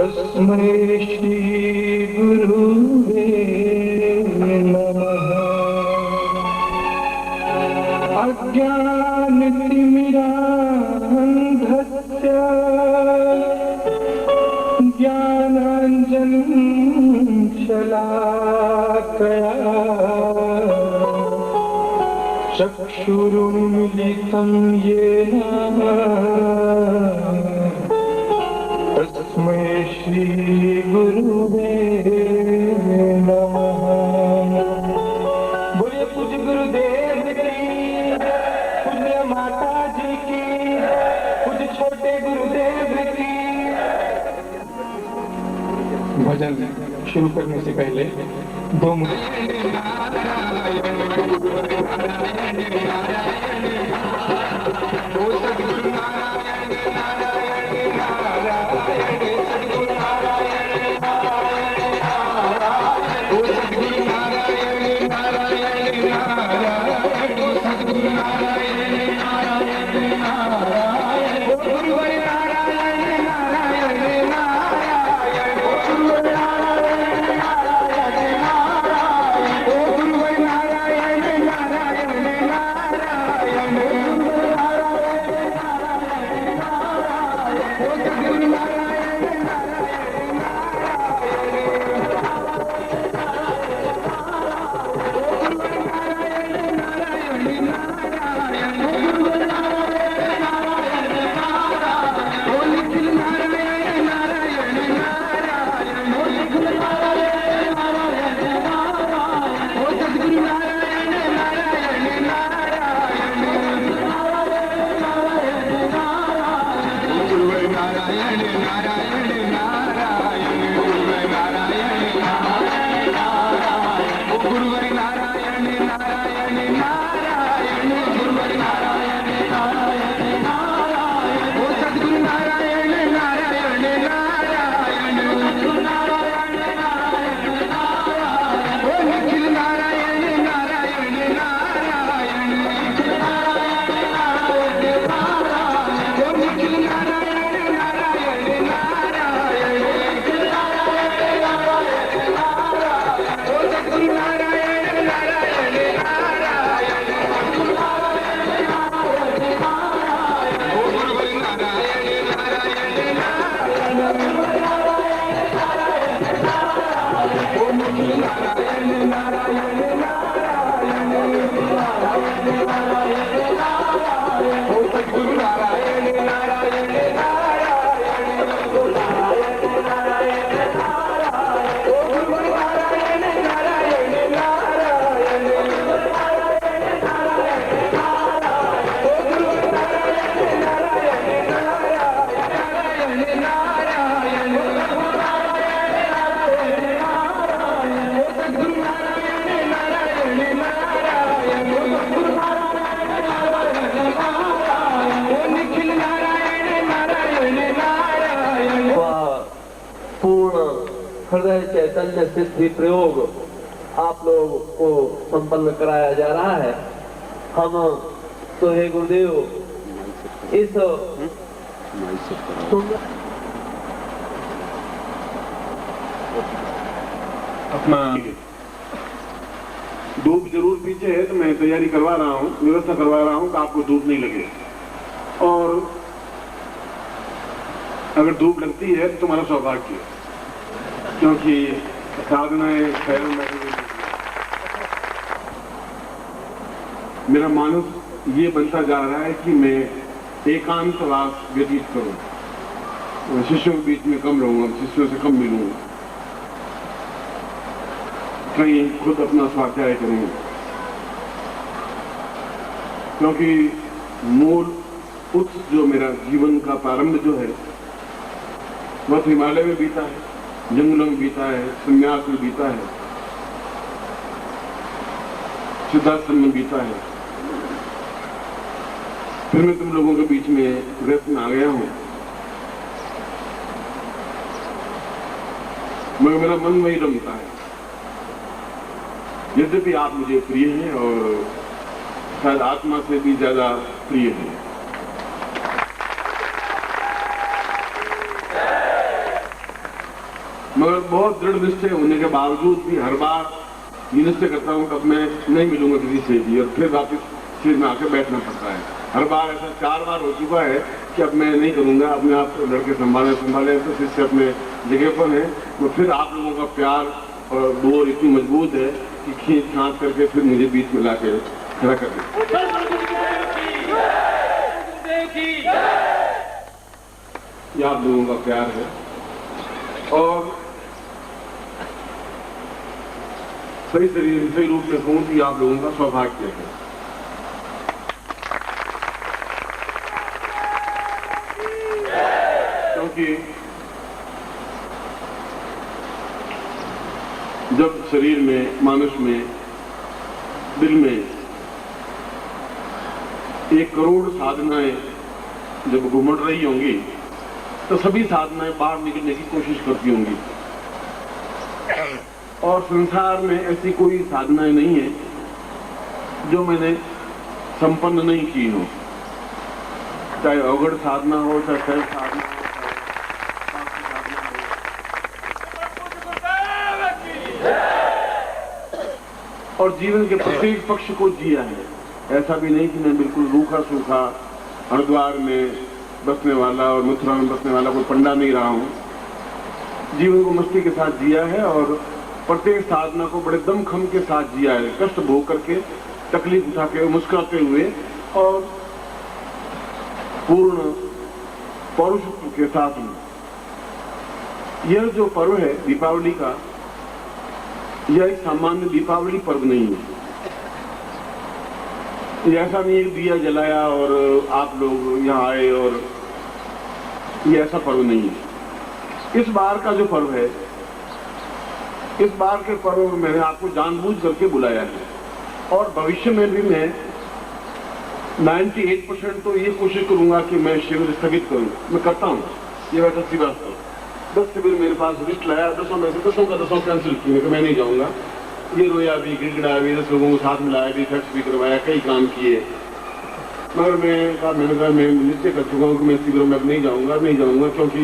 तस्मै श्री गुरुवे नमः। अज्ञानतिमिरान्धस्य ज्ञानाञ्जनशलाकया चक्षुरुन्मीलितं येन तस्मै श्री गुरुवे नमः। बोलिए पूज्य गुरुदेव की, पूज्य माता जी की, पूज्य छोटे गुरुदेव की। भजन शुरू करने से पहले 2 मिनट हृदय चैतन्य सिद्धि प्रयोग आप लोगों को संपन्न कराया जा रहा है। हम तो हे गुरुदेव इस अपना धूप जरूर पीछे है तो मैं तैयारी करवा रहा हूँ, व्यवस्था करवा रहा हूँ कि आपको धूप नहीं लगे। और अगर धूप लगती है तो तुम्हारा सौभाग्य है, क्योंकि साधनाएं खैर मेरा मानस ये बनता जा रहा है कि मैं एकांतवास व्यतीत करूं, शिष्यों के बीच में कम रहूंगा, शिष्यों से कम मिलूंगा, कहीं खुद अपना स्वाध्याय करूंगा, क्योंकि मूल उत्स जो मेरा जीवन का प्रारंभ जो है वह हिमालय में बीता है, जंगलों में बीता है, संन्यास में बीता है, सिद्धाश्रम में बीता है। फिर मैं तुम लोगों के बीच में व्यस्त में आ गया हूं, मगर मेरा मन वही रमता है। यद्यपि आप मुझे प्रिय हैं और शायद आत्मा से भी ज्यादा प्रिय हैं। मगर बहुत दृढ़ निश्चय होने के बावजूद भी हर बार ये निश्चय करता हूँ कि अब मैं नहीं मिलूंगा किसी से भी, और फिर वापस स्टेज में आकर बैठना पड़ता है। हर बार ऐसा 4 बार हो चुका है कि अब मैं नहीं करूंगा, अपने आप लड़के संभाले तो शिष्य अपने जगह पर है। तो फिर आप लोगों का प्यार और डोर इतनी मजबूत है कि खींच खांच करके फिर मुझे बीच में ला के खड़ा कर दिया। ये आप लोगों का प्यार है और सही शरीर सही रूप में कहूं कि आप लोगों का सौभाग्य है। क्योंकि जब शरीर में, मानस में, दिल में 1 करोड़ साधनाएं जब घुमड़ रही होंगी तो सभी साधनाएं बाहर निकलने की कोशिश करती होंगी, और संसार में ऐसी कोई साधनाएं नहीं है जो मैंने संपन्न नहीं की हो, चाहे अवगढ़ साधना हो, चाहे सहज साधना हो, और जीवन के प्रत्येक पक्ष को जिया है। ऐसा भी नहीं कि मैं बिल्कुल रूखा सूखा हरिद्वार में बसने वाला और मथुरा में बसने वाला कोई पंडा नहीं रहा हूं। जीवन को मस्ती के साथ जिया है और प्रत्येक साधना को बड़े दमखम के साथ जिया है, कष्ट भोग करके, तकलीफ उठा के, मुस्कुराते हुए और पूर्ण पौरुषत्व के साथ में। यह जो पर्व है दीपावली का, यह एक सामान्य दीपावली पर्व नहीं है। ये ऐसा नहीं है दिया जलाया और आप लोग यहाँ आए, और ये ऐसा पर्व नहीं है। इस बार का जो पर्व है, इस बार के पर्व में मैंने आपको जानबूझ करके बुलाया है, और भविष्य में भी मैं 98% तो ये कोशिश करूंगा कि मैं शिविर स्थगित करूं। मैं करता हूं, ये वैसा सी बात है। 10 शिविर मेरे पास लिस्ट लाया, 10 में से 10 का 10 कैंसिल किए, मैं नहीं जाऊंगा। ये रोया भी, गिड़गिड़ाया भी, 10 लोगों को साथ मिलाया भी, फैक्स भी करवाया, कई काम किए, मगर मैंने कहा मैं निश्चय कर चुका हूँ कि मैं शिविरों में अब नहीं जाऊंगा, क्योंकि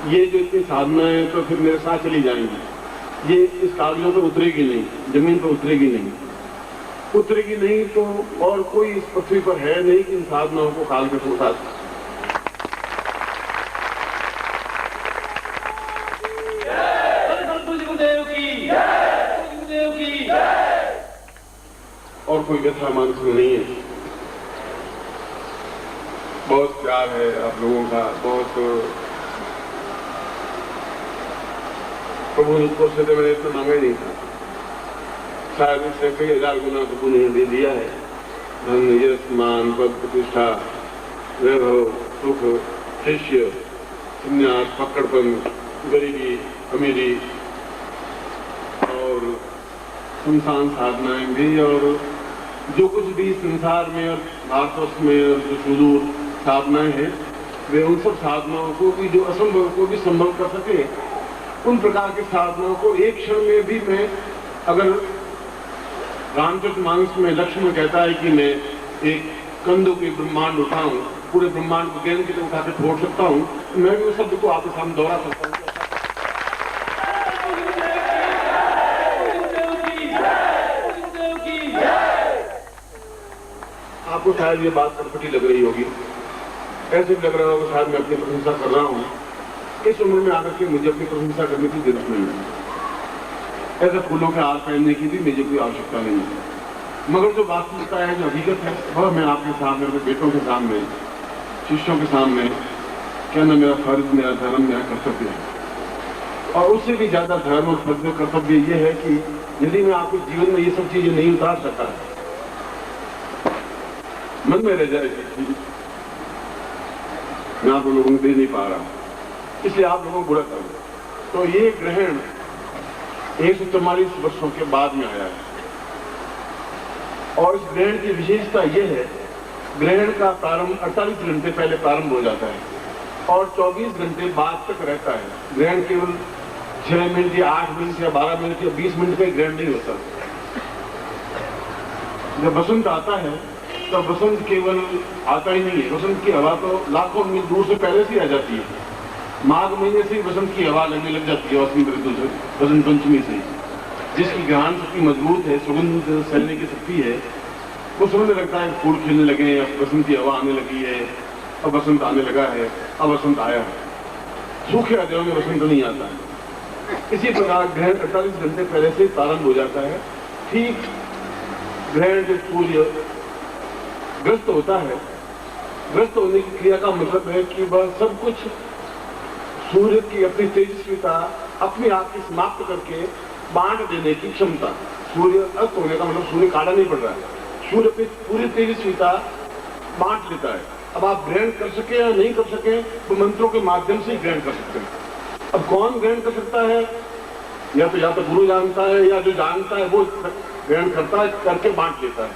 ये जो इतनी साधना है तो फिर मेरे साथ चली जाएंगी। ये इस कागजों पर उतरेगी नहीं, जमीन पर उतरेगी नहीं, तो और कोई इस पृथ्वी पर है नहीं कि इन साधनाओं को काल पे उठा सके। और कोई व्यथा मानस में नहीं है। बहुत प्यार है आप लोगों का, बहुत प्रभु को से तो मैंने इतना मांगा ही नहीं था, शायद इससे कई 1000 गुना प्रभु ने दे दिया है। धन, यश, मान, पद, प्रतिष्ठा, वैभव, सुख, शिष्य, संन्यास, पकड़पन, गरीबी, अमीरी और संसान साधनाएं भी, और जो कुछ भी संसार में और भारतवर्ष में और जो सुदूर साधनाएं हैं, वे उन सब साधनाओं को भी, जो असंभव को भी संभव कर सके, उन प्रकार की साधनाओं को एक क्षण में भी मैं, अगर रामचरितमानस में लक्ष्मण कहता है कि मैं एक कंदों के ब्रह्मांड उठाऊं, पूरे ब्रह्मांड को गेंद की तरह उठा के फोड़ सकता हूं, मैं भी उस शब्द को आपके सामने दोहरा सकता हूं। आपको शायद ये बात कटपटी लग रही होगी, ऐसे भी लग रहा होगा शायद मैं अपनी प्रशंसा कर रहा हूँ। इस उम्र में आकर के मुझे अपनी प्रशंसा करने की जरूरत नहीं है, ऐसे फूलों के हार पहनने की भी मुझे कोई आवश्यकता नहीं है। मगर जो वास्तविकता है, जो हकीकत है, वह मैं आपके सामने, अपने बेटों के सामने, शिष्यों के सामने कहना मेरा फर्ज, मेरा धर्म, मेरा कर्तव्य है। और उससे भी ज्यादा धर्म और फर्ज और कर्तव्य ये है कि यदि मैं आपके जीवन में ये सब चीजें नहीं उतार सका, मन में रह जाएगी, मैं आप लोगों को दे नहीं पा रहा, इसलिए आप लोगों को बुरा करूं। तो ये ग्रहण 144 वर्षों के बाद में आया है, और इस ग्रहण की विशेषता यह है, ग्रहण का प्रारंभ 48 घंटे पहले प्रारंभ हो जाता है और 24 घंटे बाद तक रहता है। ग्रहण केवल 6 मिनट या 8 मिनट या 12 मिनट या 20 मिनट का ग्रहण नहीं होता। जब बसंत आता है तो बसंत केवल आता ही नहीं है, बसंत की हवा तो लाखों मील दूर से पहले से आ जाती है। माघ महीने से ही वसंत की हवा लगने लग जाती है, वसंत ऋतु से, वसंत पंचमी से ही। जिसकी घ्राण शक्ति मजबूत है, सुगंध सहने की शक्ति है, वो समझने लगता है फूल खिलने लगे हैं, अब बसंत की हवा आने लगी है, अब बसंत आने लगा है, अब बसंत आया है। सूखे हृदयों में बसंत नहीं आता है। इसी प्रकार ग्रहण 48 घंटे पहले से प्रारंभ हो जाता है। ठीक ग्रहण जब सूर्य ग्रस्त होता है, ग्रस्त होने की क्रिया का मतलब है कि वह सब कुछ सूर्य की अपनी तेजस्विता अपने आप की समाप्त करके बांट देने की क्षमता। सूर्य अस्त होने का मतलब सूर्य काटा नहीं पड़ रहा है, सूर्य अपनी पूरी तेजस्विता बांट लेता है। अब आप ग्रहण कर सके या नहीं कर सके, तो मंत्रों के माध्यम से ही ग्रहण कर सकते हैं। अब कौन ग्रहण कर सकता है? या तो गुरु जानता है, या जो जानता है वो ग्रहण करता है, करके बांट लेता है।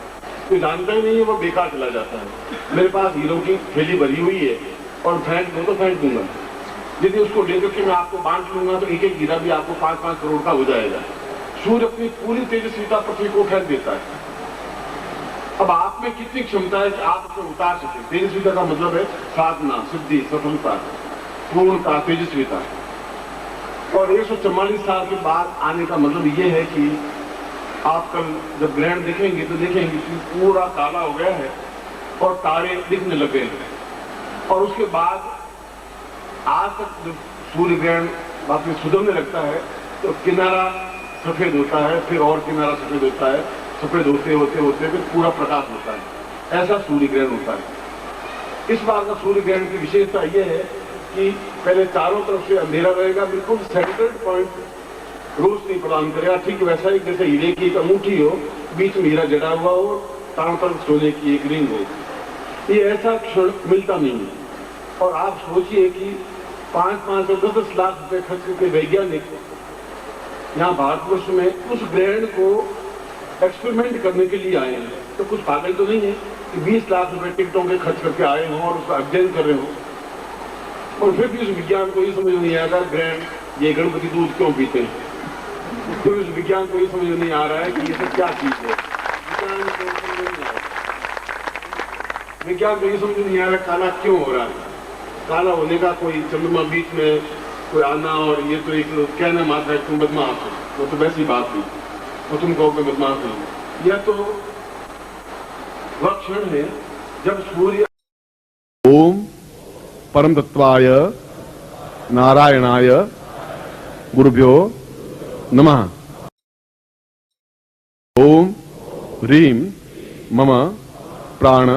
जो जानता ही नहीं है वो बेकार चला जाता है। मेरे पास हीरो की थैली भरी हुई है और फेंक दो तो फेंक दूंगा। यदि उसको लेकर के मैं आपको बांट लूंगा तो एक एक हीरा भी आपको 5-5 करोड़ का हो जाएगा। सूर्य अपनी पूरी तेजस्विता पृथ्वी को फेंक देता है। अब आप में कितनी क्षमता है कि आप उसे उतार सके? तेजस्विता का मतलब है साधना, सिद्धि, सफलता, पूर्णता, तेजस्विता। और 144 साल के बाद आने का मतलब ये है कि आप कल जब ग्रहण देखेंगे तो देखेंगे कि पूरा काला हो गया है और तारे दिखने लगे हैं। और उसके बाद आज तक जब सूर्य ग्रहण वापस सुधरने लगता है तो किनारा सफेद होता है, फिर और किनारा सफेद होता है, सफेद होते होते होते फिर पूरा प्रकाश होता है। ऐसा सूर्य ग्रहण होता है। इस बार का सूर्य ग्रहण की विशेषता यह है कि पहले चारों तरफ से अंधेरा रहेगा, बिल्कुल सेंट्रल पॉइंट रोशनी प्रदान करेगा। ठीक वैसा ही जैसे हीरे की एक अंगूठी हो, बीच में हीरा जड़ा हुआ हो, चारों तरफ सोने की एक रिंग हो। ये ऐसा क्षण मिलता नहीं है। और आप सोचिए कि 5-5 और 10 लाख रुपए खर्च करके वैज्ञानिक यहाँ भारतवर्ष में उस ग्रहण को एक्सपेरिमेंट करने के लिए आए हैं। तो कुछ पागल तो नहीं है कि 20 लाख रुपए टिकटों के खर्च करके आए हों और उसका अध्ययन कर रहे हो। और फिर भी उस विज्ञान को ये समझ नहीं आएगा ग्रहण ये गणपति दूध क्यों पीते हैं। फिर उस विज्ञान को ये समझ नहीं आ रहा है कि ये सब क्या चीज है। विज्ञान को ये समझ नहीं आ रहा काला क्यों हो रहा है। काला होने का कोई चंद्रमा बीच में कोई आना और ये तो एक कहना मात्र है तुम बदमाश हो, वो तो वैसी बात नहीं। और तुम कहो मैं बदमाश हूं। यह तो वह क्षण है जब सूर्य ओम परम तत्वाय नारायणाय गुरुभ्यो नमः। ओम ह्रीं मम प्राण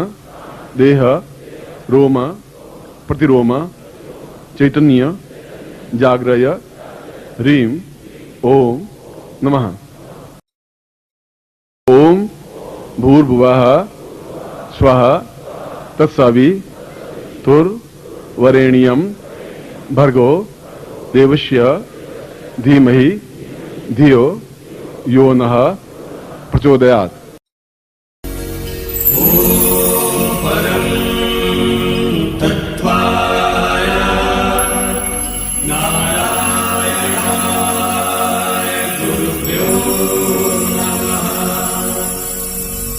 देह रोम प्रतिरोम चैतन्य जाग्रय ह्रीं ओम नमः। ओम भूर्भुवः स्वः तत्सवितुर्वरेण्यं भर्गो देवस्य धीमहि धियो यो नः प्रचोदयात्।